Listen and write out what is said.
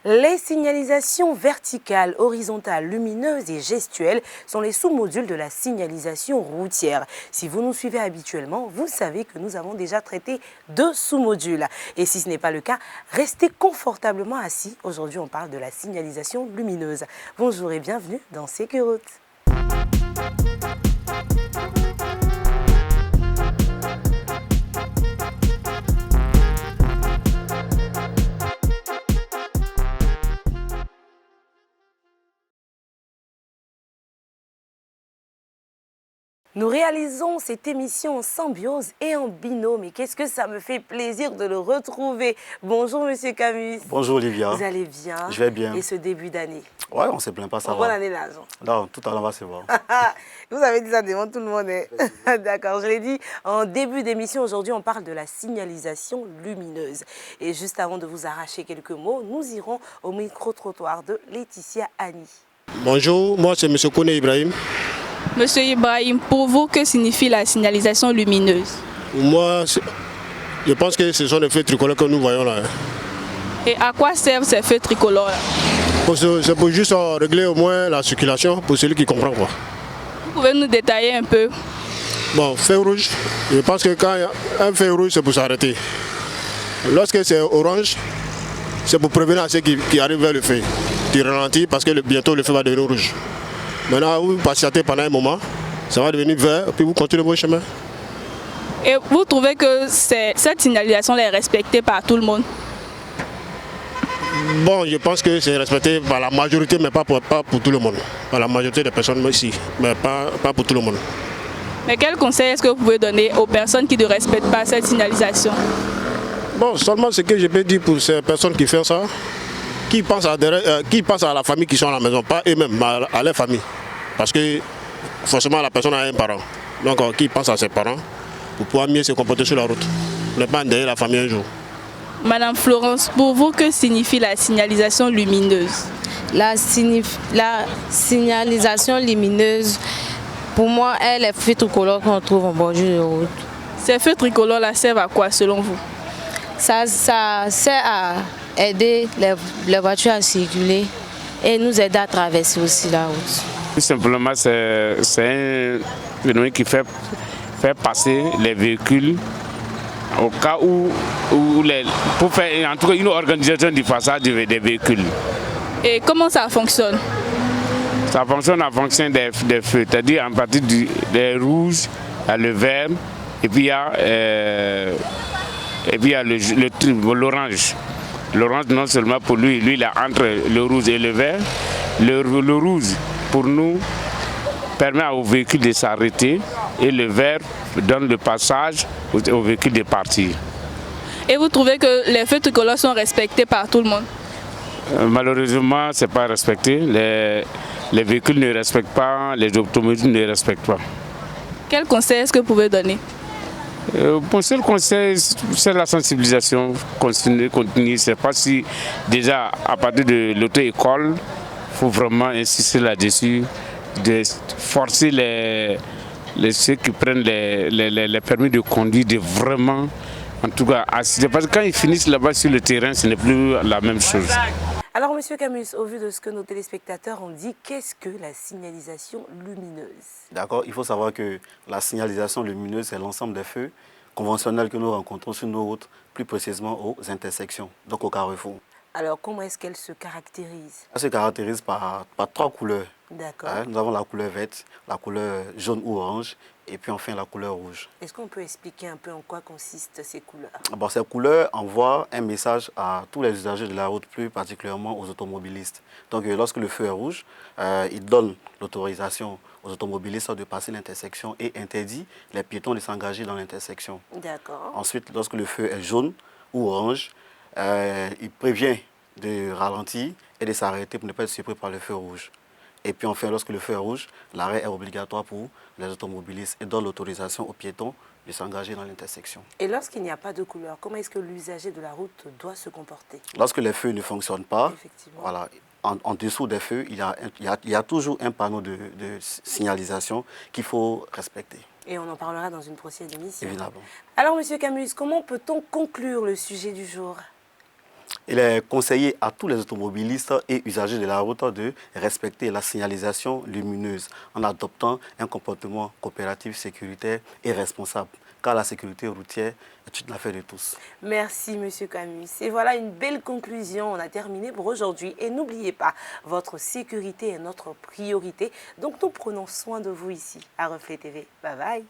Les signalisations verticales, horizontales, lumineuses et gestuelles sont les sous-modules de la signalisation routière. Si vous nous suivez habituellement, vous savez que nous avons déjà traité 2 sous-modules. Et si ce n'est pas le cas, restez confortablement assis. Aujourd'hui, on parle de la signalisation lumineuse. Bonjour et bienvenue dans Sécurroute. Nous réalisons cette émission en symbiose et en binôme. Et qu'est-ce que ça me fait plaisir de le retrouver. Bonjour Monsieur Camus. Bonjour Olivia. Vous allez bien? Je vais bien. Et ce début d'année? Ouais, on ne se plaint pas, ça va. Bonne année là. Non, tout à l'heure on va se voir. Vous avez dit ça devant tout le monde. Hein? D'accord, je l'ai dit en début d'émission. Aujourd'hui, on parle de la signalisation lumineuse. Et juste avant de vous arracher quelques mots, nous irons au micro-trottoir de Laetitia Annie. Bonjour, moi c'est M. Kone Ibrahim. Monsieur Ibrahim, pour vous, que signifie la signalisation lumineuse? Moi, je pense que ce sont les feux tricolores que nous voyons là. Et à quoi servent ces feux tricolores? C'est pour juste régler au moins la circulation pour celui qui comprend quoi. Vous pouvez nous détailler un peu? Bon, feu rouge, je pense que quand il y a un feu rouge, c'est pour s'arrêter. Lorsque c'est orange, c'est pour prévenir à ceux qui arrivent vers le feu. Tu ralentis parce que bientôt le feu va devenir rouge. Maintenant, vous patientez pendant un moment, ça va devenir vert, puis vous continuez votre chemin. Et vous trouvez que cette signalisation est respectée par tout le monde? Bon, je pense que c'est respecté par la majorité, mais pas pour tout le monde. Par la majorité des personnes ici, mais pas pour tout le monde. Mais quel conseil est-ce que vous pouvez donner aux personnes qui ne respectent pas cette signalisation? Bon, seulement ce que je peux dire pour ces personnes qui font ça, qui pensent à la famille qui sont à la maison, pas eux-mêmes, mais à leur famille. Parce que forcément la personne a un parent. Donc qui pense à ses parents pour pouvoir mieux se comporter sur la route. Ne pas endeuiller la famille un jour. Madame Florence, pour vous, que signifie la signalisation lumineuse? La signalisation lumineuse, pour moi, est les feux tricolores qu'on trouve en bordure de route. Ces feux tricolores-là servent à quoi selon vous? Ça sert à aider les voitures à circuler et nous aider à traverser aussi la route. Tout simplement, c'est un phénomène qui fait passer les véhicules au cas où pour faire en tout cas une organisation du passage des véhicules. Et comment ça fonctionne? Ça fonctionne en fonction des feux, c'est-à-dire en partie des rouges, le vert, et puis il y a l'orange. L'orange, non seulement pour lui, il est entre le rouge et le vert. Le rouge, pour nous, permet aux véhicules de s'arrêter et le vert donne le passage aux véhicules de partir. Et vous trouvez que les feux tricolores sont respectés par tout le monde? Malheureusement, ce n'est pas respecté. Les véhicules ne respectent pas, les automobiles ne respectent pas. Quel conseil est-ce que vous pouvez donner? Mon seul conseil, c'est la sensibilisation continue. Je ne sais pas si déjà à partir de l'auto-école, il faut vraiment insister là-dessus, de forcer ceux qui prennent les permis de conduire de vraiment, en tout cas, assister. Parce que quand ils finissent là-bas sur le terrain, ce n'est plus la même chose. Alors, Monsieur Camus, au vu de ce que nos téléspectateurs ont dit, qu'est-ce que la signalisation lumineuse? D'accord, il faut savoir que la signalisation lumineuse, c'est l'ensemble des feux conventionnels que nous rencontrons sur nos routes, plus précisément aux intersections, donc au carrefour. Alors, comment est-ce qu'elle se caractérise? Elle se caractérise par 3 couleurs. D'accord. Nous avons la couleur verte, la couleur jaune ou orange, et puis enfin la couleur rouge. Est-ce qu'on peut expliquer un peu en quoi consistent ces couleurs? Bon, ces couleurs envoient un message à tous les usagers de la route, plus particulièrement aux automobilistes. Donc lorsque le feu est rouge, il donne l'autorisation aux automobilistes de passer l'intersection et interdit les piétons de s'engager dans l'intersection. D'accord. Ensuite, lorsque le feu est jaune ou orange, il prévient de ralentir et de s'arrêter pour ne pas être surpris par le feu rouge. Et puis enfin, lorsque le feu est rouge, l'arrêt est obligatoire pour les automobilistes et donne l'autorisation aux piétons de s'engager dans l'intersection. Et lorsqu'il n'y a pas de couleur, comment est-ce que l'usager de la route doit se comporter? Lorsque les feux ne fonctionnent pas, effectivement, voilà, en dessous des feux, il y a toujours un panneau de signalisation qu'il faut respecter. Et on en parlera dans une prochaine émission. Évidemment. Alors, Monsieur Camus, comment peut-on conclure le sujet du jour? Il est conseillé à tous les automobilistes et usagers de la route de respecter la signalisation lumineuse en adoptant un comportement coopératif, sécuritaire et responsable. Car la sécurité routière est une affaire de tous. Merci, M. Camus. Et voilà une belle conclusion. On a terminé pour aujourd'hui. Et n'oubliez pas, votre sécurité est notre priorité. Donc, nous prenons soin de vous ici à Reflet TV. Bye bye.